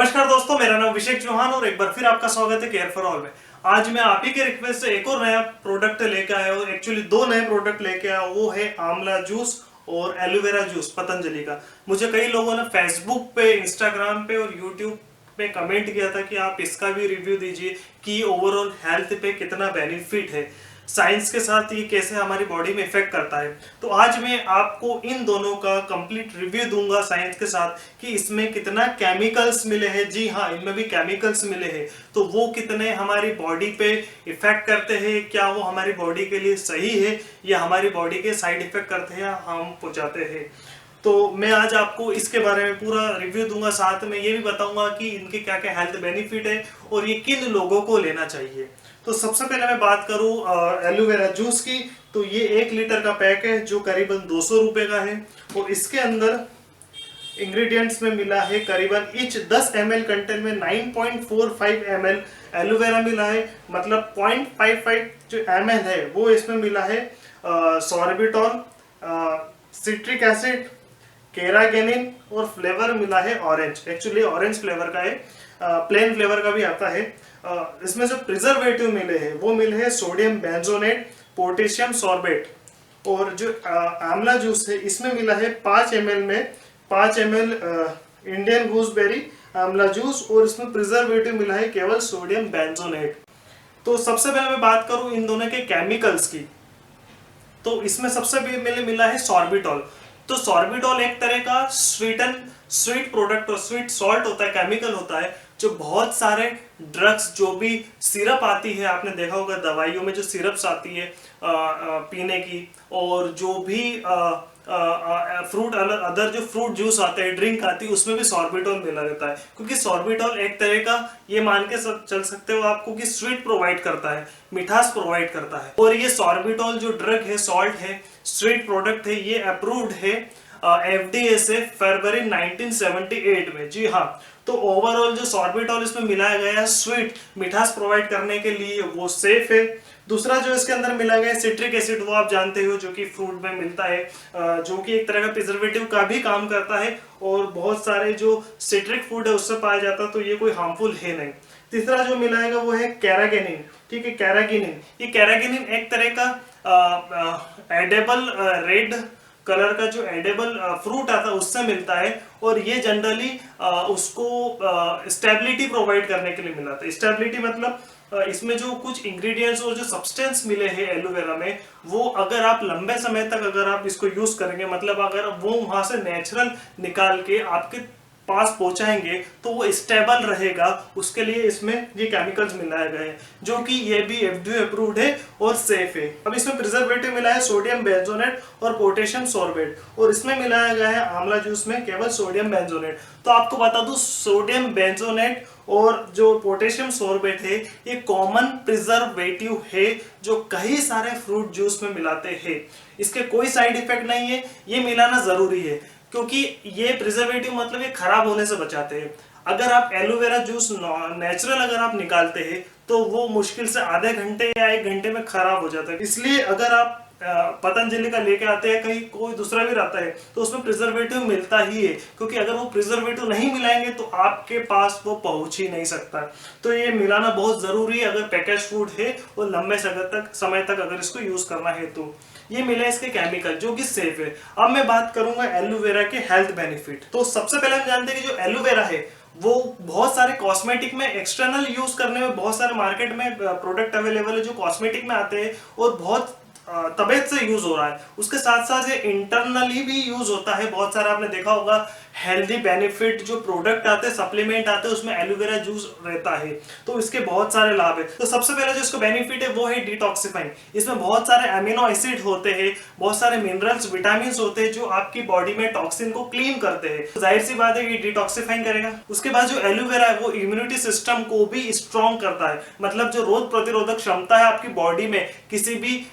नमस्कार दोस्तों, मेरा नाम अभिषेक चौहान और एक बार फिर आपका स्वागत है केयर फॉर ऑल में। आज मैं आप ही के रिक्वेस्ट से एक और नया प्रोडक्ट लेके आया हूँ। एक्चुअली दो नए प्रोडक्ट लेके आया हूँ। वो है आंवला जूस और एलोवेरा जूस पतंजलि का। मुझे कई लोगों ने फेसबुक पे, इंस्टाग्राम पे और यूट्यूब पे कमेंट किया था कि आप इसका भी रिव्यू दीजिए कि ओवरऑल हेल्थ पे कितना बेनिफिट है, साइंस के साथ ये कैसे हमारी बॉडी में इफेक्ट करता है। तो आज मैं आपको इन दोनों का कंप्लीट रिव्यू दूंगा साइंस के साथ कि इसमें कितना केमिकल्स मिले हैं। जी हाँ, इनमें भी केमिकल्स मिले हैं, तो वो कितने हमारी बॉडी पे इफेक्ट करते हैं, क्या वो हमारी बॉडी के लिए सही है या हमारी बॉडी के साइड इफेक्ट करते हैं या हार्म पहुंचाते हैं। तो मैं आज आपको इसके बारे में पूरा रिव्यू दूंगा, साथ में ये भी बताऊंगा कि इनके क्या क्या हेल्थ बेनिफिट है और ये किन लोगों को लेना चाहिए। तो सबसे पहले मैं बात करूं एलोवेरा जूस की, तो ये 1 लीटर का पैक है जो करीबन 200 रुपए का है और इसके अंदर इंग्रेडिएंट्स में मिला है करीबन ईच 10 ml कंटेंट में 9.45 ml एलोवेरा मिला है, मतलब 0.55 जो ml है वो इसमें मिला है सॉर्बिटॉल, सिट्रिक एसिड, कैरागेनिन और फ्लेवर मिला है ऑरेंज। एक्चुअली ऑरेंज फ्लेवर का है, प्लेन फ्लेवर का भी आता है। इसमें जो प्रिजर्वेटिव मिले हैं वो मिले हैं सोडियम बेंजोनेट, पोटेशियम सॉर्बेट। और जो आंवला जूस है इसमें मिला है 5 ml में 5 ml इंडियन गूसबेरी आंवला जूस और इसमें प्रिजर्वेटिव मिला है केवल सोडियम बेंजोनेट। तो सबसे पहले मैं बात करूं इन दोनों के केमिकल्स की, तो इसमें सबसे पहले मिला है सॉर्बिटॉल। तो सॉर्बिटॉल एक तरह का स्वीट प्रोडक्ट और स्वीट सॉल्ट होता है, केमिकल होता है, जो बहुत सारे ड्रग्स, जो भी सिरप आती है, आपने देखा होगा दवाइयों में जो सिरप्स आती है पीने की, और जो भी फ्रूट अदर जो फ्रूट जूस आते हैं, ड्रिंक आती है, उसमें भी सॉर्बिटॉल मिला रहता है। क्योंकि सॉर्बिटॉल एक तरह का, ये मान के चल सकते हो आपको कि स्वीट प्रोवाइड करता है, मिठास प्रोवाइड करता है। और ये सॉर्बिटॉल जो ड्रग है, सॉल्ट है, स्वीट प्रोडक्ट है, ये अप्रूव्ड है FDA से फरवरी 1978 में। जी हाँ, तो ओवरऑल जो सॉर्बिटॉल इसमें मिलाया गया है स्वीट मिठास प्रोवाइड करने के लिए, वो सेफ है। दूसरा जो इसके अंदर मिला गया है सिट्रिक एसिड, वो आप जानते हो जो कि फ्रूट में मिलता है, जो कि एक तरह का प्रिजर्वेटिव का भी काम करता है और बहुत सारे जो सिट्रिक फूड है उससे पाया जाता है, तो ये कोई हार्मफुल है नहीं। तीसरा जो मिलाएगा वो है कैरागेनिन। ठीक है, कैरागेनिन, ये कैरागेनिन एक तरह का एडेबल रेड कलर का जो एडेबल फ्रूट आता है उससे मिलता है, और ये जनरली उसको स्टेबिलिटी प्रोवाइड करने के लिए मिला था। स्टेबिलिटी मतलब इसमें जो कुछ इंग्रेडिएंट्स और जो सब्सटेंस मिले हैं एलोवेरा में, वो अगर आप लंबे समय तक अगर आप इसको यूज करेंगे, मतलब अगर वो वहां से नेचुरल निकाल के आपके पास पहुंचाएंगे तो वो स्टेबल रहेगा, उसके लिए इसमें ये केमिकल्स मिलाए गए हैं, जो कि ये भी FDA अप्रूव्ड है और सेफ है। अब इसमें प्रिजर्वेटिव मिला है सोडियम बेंजोनेट और पोटेशियम सॉर्बेट, और इसमें मिलाया गया है आंवला जूस में केवल सोडियम बेंजोनेट। तो आपको बता दूं, सोडियम बेंजोनेट और जो पोटेशियम सॉर्बेट है ये कॉमन प्रिजर्वेटिव है जो कई सारे फ्रूट जूस में मिलाते हैं। इसके कोई साइड इफेक्ट नहीं है, ये मिलाना जरूरी है क्योंकि ये प्रिजर्वेटिव मतलब ये खराब होने से बचाते हैं। अगर आप एलोवेरा जूस नेचुरल अगर आप निकालते हैं तो वो मुश्किल से आधे घंटे या 1 घंटे में खराब हो जाता है। इसलिए अगर आप पतंजलि का लेके आते हैं, कहीं कोई दूसरा भी रहता है, तो उसमें प्रिजर्वेटिव मिलता ही है, क्योंकि अगर वो प्रिजर्वेटिव नहीं मिलाएंगे तो आपके पास वो पहुंच ही नहीं सकता। तो ये मिलाना बहुत जरूरी है अगर पैकेज फूड है और लंबे समय तक अगर इसको यूज करना है। तो ये मिले इसके केमिकल जो कि सेफ है। अब मैं बात करूंगा एलोवेरा के हेल्थ बेनिफिट। तो सबसे पहले हम जानते हैं कि जो एलोवेरा है वो बहुत सारे कॉस्मेटिक में, एक्सटर्नल यूज करने में बहुत सारे मार्केट में प्रोडक्ट अवेलेबल है जो कॉस्मेटिक में आते हैं और बहुत तबीयत से यूज हो रहा है। उसके साथ साथ ये इंटरनली भी यूज होता है। बहुत सारा आपने देखा होगा हेल्दी बेनिफिट जो प्रोडक्ट आते हैं, सप्लीमेंट आते हैं, उसमें एलोवेरा जूस रहता है, तो इसके बहुत सारे लाभ है। तो सबसे पहले जो इसको बेनिफिट है वो है डिटॉक्सिफाइंग। इसमें बहुत सारे अमीनो एसिड होते हैं, बहुत सारे मिनरल्स, विटामिन होते हैं जो आपकी बॉडी में टॉक्सिन को क्लीन करते हैं। तो जाहिर सी बात है कि डिटॉक्सिफाइंग करेगा। उसके बाद जो एलोवेरा है वो इम्यूनिटी सिस्टम को भी स्ट्रॉन्ग करता है, मतलब जो रोग प्रतिरोधक क्षमता है आपकी बॉडी में किसी भी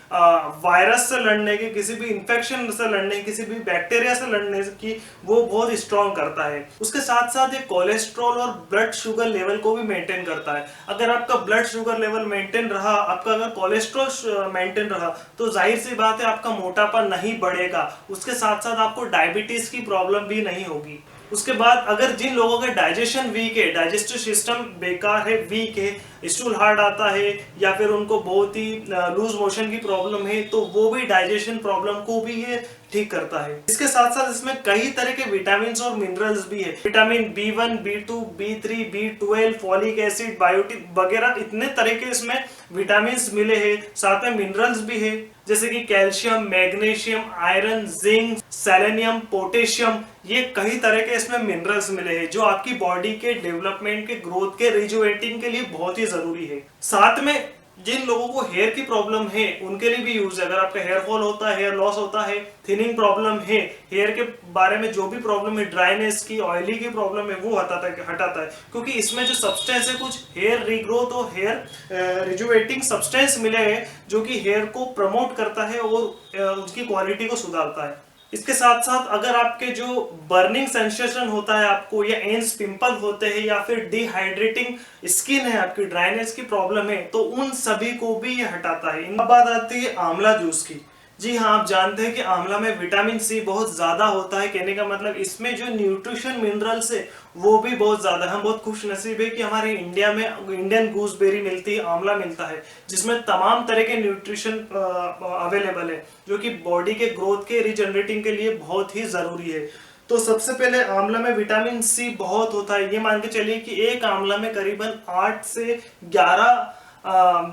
वायरस से लड़ने की, किसी भी इंफेक्शन से लड़ने की, किसी भी बैक्टीरिया से लड़ने की, वो बहुत स्ट्रॉन्ग करता है। उसके साथ साथ ये कोलेस्ट्रॉल और ब्लड शुगर लेवल को भी मेंटेन करता है। अगर आपका ब्लड शुगर लेवल मेंटेन रहा, आपका अगर कोलेस्ट्रॉल मेंटेन रहा, तो जाहिर सी बात है आपका मोटापा नहीं बढ़ेगा। उसके साथ साथ आपको डायबिटीज की प्रॉब्लम भी नहीं होगी। उसके बाद अगर जिन लोगों का डाइजेशन वीक है, डाइजेस्टिव सिस्टम बेकार है, वीक है, स्टूल हार्ड आता है, या फिर उनको बहुत ही लूज मोशन की प्रॉब्लम है, तो वो भी डाइजेशन प्रॉब्लम को भी ये ठीक करता है। इसके साथ साथ इसमें कई तरह के विटामिन और मिनरल्स भी है। Vitamin B1, B2, B3, B12, folic acid, biotin वगैरह इतने तरह के इसमें विटामिन मिले हैं। साथ में मिनरल्स भी है, जैसे कि calcium, magnesium, iron, zinc, selenium, potassium, ये कई तरह के इसमें मिनरल्स मिले हैं जो आपकी बॉडी के डेवलपमेंट के, ग्रोथ के, रिजुवेटिंग के लिए बहुत ही जरूरी है। साथ में जिन लोगों को हेयर की प्रॉब्लम है उनके लिए भी यूज है। अगर आपका हेयर फॉल होता है, हेयर लॉस होता है, थिनिंग प्रॉब्लम है, हेयर के बारे में जो भी प्रॉब्लम है, ड्राइनेस की, ऑयली की प्रॉब्लम है, वो हटाता है क्योंकि इसमें जो सब्सटेंस है कुछ हेयर रीग्रोथ और हेयर रिजुवेटिंग सब्सटेंस मिले हैं जो कि हेयर को प्रमोट करता है और उसकी क्वालिटी को सुधारता है। इसके साथ साथ अगर आपके जो बर्निंग सेंसेशन होता है आपको, या एंस पिंपल होते हैं, या फिर डिहाइड्रेटिंग स्किन है, आपकी ड्राइनेस की प्रॉब्लम है, तो उन सभी को भी ये हटाता है। इन बात आती है आंवला जूस की। जी हाँ, आप जानते हैं कि आंवला में विटामिन सी बहुत ज्यादा होता है। कहने का मतलब इसमें जो न्यूट्रिशन मिनरल्स है वो भी बहुत ज्यादा है। हम बहुत खुश नसीब है कि हमारे इंडिया में इंडियन गूसबेरी मिलती है, आंवला मिलता है, जिसमें तमाम तरह के न्यूट्रिशन अवेलेबल है जो कि बॉडी के ग्रोथ के, रिजनरेटिंग के लिए बहुत ही जरूरी है। तो सबसे पहले आंवला में विटामिन सी बहुत होता है। ये मान के चलिए कि एक आंवला में करीबन 8 से 11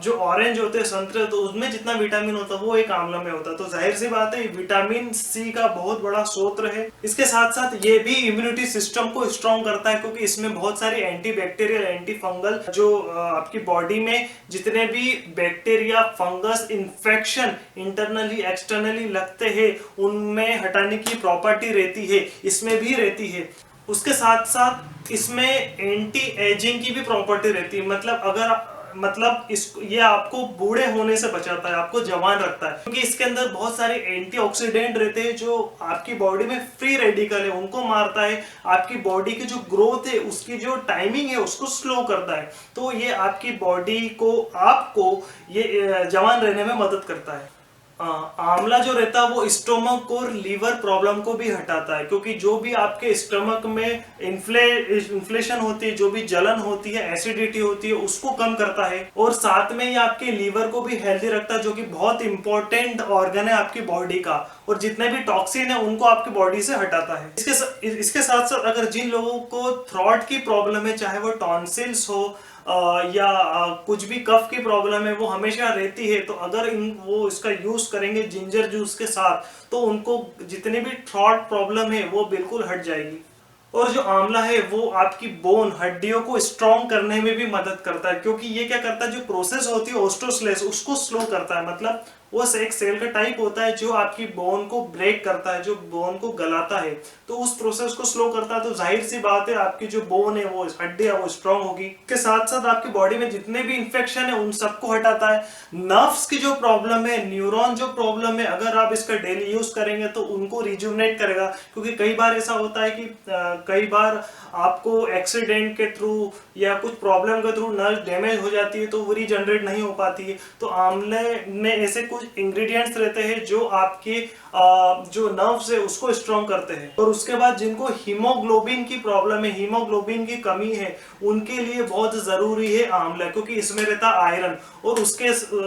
जो ऑरेंज होते हैं, संतरे, तो उसमें जितना विटामिन होता है वो एक आंवला में होता है। तो जाहिर सी बात है विटामिन सी का बहुत बड़ा स्रोत है। इसके साथ साथ ये भी इम्यूनिटी सिस्टम को स्ट्रॉन्ग करता है क्योंकि इसमें बहुत सारी एंटी बैक्टीरियल, एंटी फंगल, जो आपकी बॉडी में जितने भी bacteria, fungus, infection internally externally लगते हैं उनमें हटाने की प्रॉपर्टी रहती है, इसमें भी रहती है। उसके साथ साथ इसमें एंटी एजिंग की भी प्रॉपर्टी रहती है। ये आपको बूढ़े होने से बचाता है, आपको जवान रखता है क्योंकि इसके अंदर बहुत सारे एंटीऑक्सीडेंट रहते हैं जो आपकी बॉडी में फ्री रेडिकल है उनको मारता है। आपकी बॉडी की जो ग्रोथ है, उसकी जो टाइमिंग है, उसको स्लो करता है। तो ये आपकी बॉडी को, आपको ये जवान रहने में मदद करता है। आंवला जो रहता है वो स्टोमक और लीवर प्रॉब्लम को भी हटाता है क्योंकि जो भी आपके स्टोमक में इन्फ्लेशन होती है, जो भी जलन होती है, एसिडिटी होती है, उसको कम करता है। और साथ में ये आपके लीवर को भी हेल्दी रखता है जो कि बहुत इंपॉर्टेंट ऑर्गन है आपकी बॉडी का, और जितने भी टॉक्सिन है उनको आपकी बॉडी से हटाता है। इसके साथ साथ अगर जिन लोगों को थ्रोट की प्रॉब्लम है, चाहे वो टॉन्सिल्स हो या कुछ भी कफ की प्रॉब्लम है, वो हमेशा रहती है, तो अगर वो इसका यूज करेंगे जिंजर जूस के साथ तो उनको जितनी भी थ्रोट प्रॉब्लम है वो बिल्कुल हट जाएगी। और जो आंवला है वो आपकी बोन, हड्डियों को स्ट्रॉन्ग करने में भी मदद करता है क्योंकि ये क्या करता है, जो प्रोसेस होती है ऑस्टोस्लेस, उसको स्लो करता है। मतलब वो एक सेल का टाइप होता है जो आपकी बोन को ब्रेक करता है, जो बोन को गलाता है, तो उस प्रोसेस को स्लो करता है। तो जाहिर सी बात है आपकी जो बोन है, वो हड्डी है, वो स्ट्रॉन्ग होगी। इसके साथ साथ आपकी बॉडी में जितने भी इंफेक्शन है उन सबको हटाता है। नर्व्स की जो प्रॉब्लम है, न्यूरॉन जो प्रॉब्लम है, अगर आप इसका डेली यूज करेंगे तो उनको रिजुवनेट करेगा क्योंकि कई बार ऐसा होता है कि कई बार आपको एक्सीडेंट के थ्रू या कुछ प्रॉब्लम के थ्रू नर्व डैमेज हो जाती है तो वो रीजनरेट नहीं हो पाती है। तो आंवले में ऐसे कुछ इंग्रेडिएंट्स रहते हैं जो आपके जो नर्व्स है उसको स्ट्रॉन्ग करते हैं। और उसके बाद जिनको हीमोग्लोबिन की प्रॉब्लम है, हीमोग्लोबिन की कमी है, उनके लिए बहुत जरूरी है आंवला क्योंकि इसमें रहता आयरन, और उसके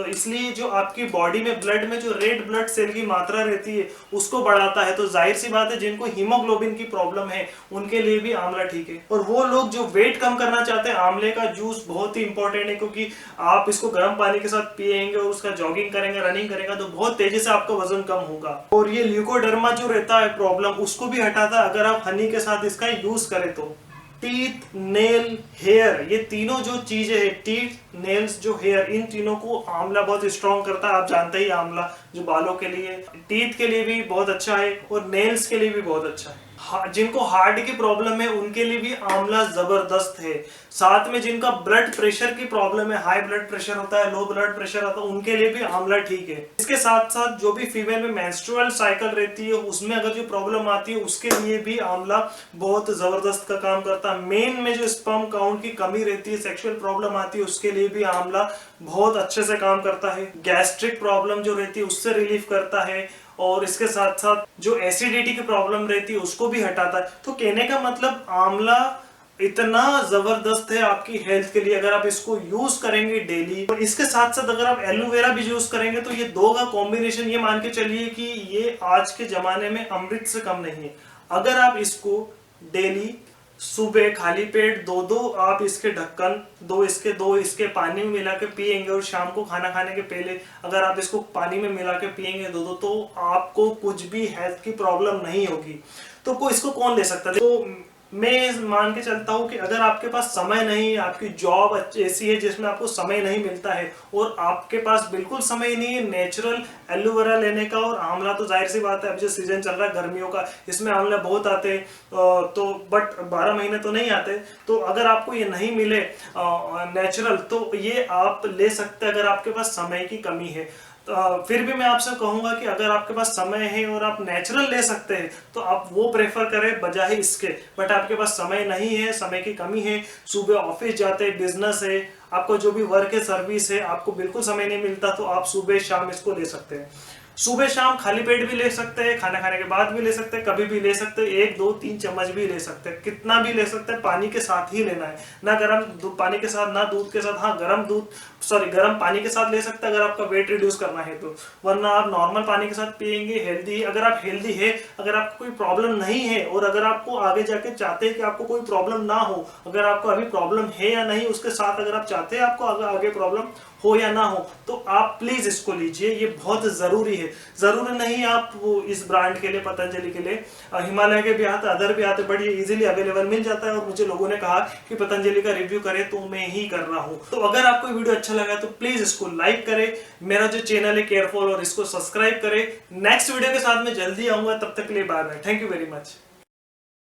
इसलिए जो आपकी बॉडी में ब्लड में जो रेड ब्लड सेल की मात्रा रहती है उसको बढ़ाता है। तो जाहिर सी बात है जिनको हीमोग्लोबिन की प्रॉब्लम है उनके लिए भी आंवला ठीक है। और वो लोग जो वेट कम करना चाहते हैं, आंवले का जूस बहुत ही इंपॉर्टेंट है क्योंकि आप इसको गर्म पानी के साथ पिएंगे और उसका जॉगिंग करेंगे, रनिंग करेगा तो बहुत तेजी से आपका वजन कम होगा। और ये ल्यूकोडर्मा जो रहता है प्रॉब्लम, उसको भी हटाता है अगर आप हनी के साथ इसका यूज करें तो। टीथ, नेल, हेयर, ये तीनों जो चीजें हैं, टीथ, नेल्स, जो हेयर, इन तीनों को आंवला बहुत स्ट्रॉन्ग करता है। आप जानते ही आंवला जो बालों के लिए, टीथ के लिए भी बहुत अच्छा है और नेल्स के लिए भी बहुत अच्छा है। जिनको हार्ट की प्रॉब्लम है उनके लिए भी आंवला जबरदस्त है। साथ में जिनका ब्लड प्रेशर की प्रॉब्लम है, हाई ब्लड प्रेशर होता है, लो ब्लड प्रेशर होता है, उनके लिए भी आंवला ठीक है। इसके साथ साथ जो भी फीमेल में मेंस्ट्रुअल साइकिल रहती है उसमें अगर जो प्रॉब्लम आती है उसके लिए भी आंवला बहुत जबरदस्त का काम करता है। मेन में जो स्पर्म काउंट की कमी रहती है, सेक्सुअल प्रॉब्लम आती है, उसके लिए भी आंवला बहुत अच्छे से काम करता है। गैस्ट्रिक प्रॉब्लम जो रहती है उससे रिलीफ करता है। और इसके साथ साथ जो एसिडिटी की प्रॉब्लम रहती है उसको भी हटाता है। तो कहने का मतलब आंवला इतना जबरदस्त है आपकी हेल्थ के लिए अगर आप इसको यूज करेंगे डेली। और इसके साथ साथ अगर आप एलोवेरा भी यूज करेंगे तो ये दो का कॉम्बिनेशन, ये मान के चलिए कि ये आज के जमाने में अमृत से कम नहीं है। अगर आप इसको डेली सुबह खाली पेट दो आप इसके ढक्कन दो इसके पानी में मिला के पिएंगे और शाम को खाना खाने के पहले अगर आप इसको पानी में मिला के पिएंगे दो तो आपको कुछ भी हेल्थ की प्रॉब्लम नहीं होगी। तो इसको कौन ले सकता है? तो मैं मान के चलता हूं कि अगर आपके पास समय नहीं है, आपकी जॉब ऐसी है जिसमें आपको समय नहीं मिलता है और आपके पास बिल्कुल समय नहीं है नेचुरल एलोवेरा लेने का, और आंवला तो जाहिर सी बात है अभी जो सीजन चल रहा है गर्मियों का इसमें आंवला बहुत आते हैं, तो बट 12 महीने तो नहीं आते। तो अगर आपको ये नहीं मिले नेचुरल तो ये आप ले सकते हैं अगर आपके पास समय की कमी है। फिर भी मैं आपसे कहूंगा कि अगर आपके पास समय है और आप नेचुरल ले सकते हैं तो आप वो प्रेफर करें बजाय इसके। बट आपके पास समय नहीं है, समय की कमी है, सुबह ऑफिस जाते हैं, बिजनेस है, आपको जो भी वर्क है, सर्विस है, आपको बिल्कुल समय नहीं मिलता, तो आप सुबह शाम इसको ले सकते हैं। सुबह शाम खाली पेट भी ले सकते हैं, खाना खाने के बाद भी ले सकते हैं, कभी भी ले सकते हैं, 1 2 3 चम्मच भी ले सकते हैं, कितना भी ले सकते हैं। पानी के साथ ही लेना है, ना गर्म पानी के साथ ना दूध के साथ। हाँ गर्म पानी के साथ ले सकते हैं अगर आपका वेट रिड्यूस करना है तो, वरना आप नॉर्मल पानी के साथ पिएंगे हेल्दी। अगर आप हेल्दी है, अगर आपको कोई प्रॉब्लम नहीं है और अगर आपको आगे जाके चाहते हैं कि आपको कोई प्रॉब्लम ना हो, अगर आपको अभी प्रॉब्लम है या नहीं उसके साथ अगर आप चाहते हैं आपको आगे प्रॉब्लम हो या ना हो तो आप प्लीज इसको लीजिए, ये बहुत जरूरी है। जरूरी नहीं आप वो इस ब्रांड के लिए, पतंजलि के लिए, हिमालय के भी आते, अदर भी आते, बट ये इजीली अवेलेबल मिल जाता है। और मुझे लोगों ने कहा कि पतंजलि का रिव्यू करें तो मैं ही कर रहा हूं। तो अगर आपको वीडियो अच्छा लगा तो प्लीज इसको लाइक करें, मेरा जो चैनल है केयरफॉल और इसको सब्सक्राइब करें। नेक्स्ट वीडियो के साथ मैं जल्दी आऊंगा, तब तक के लिए bye bye, thank you very much.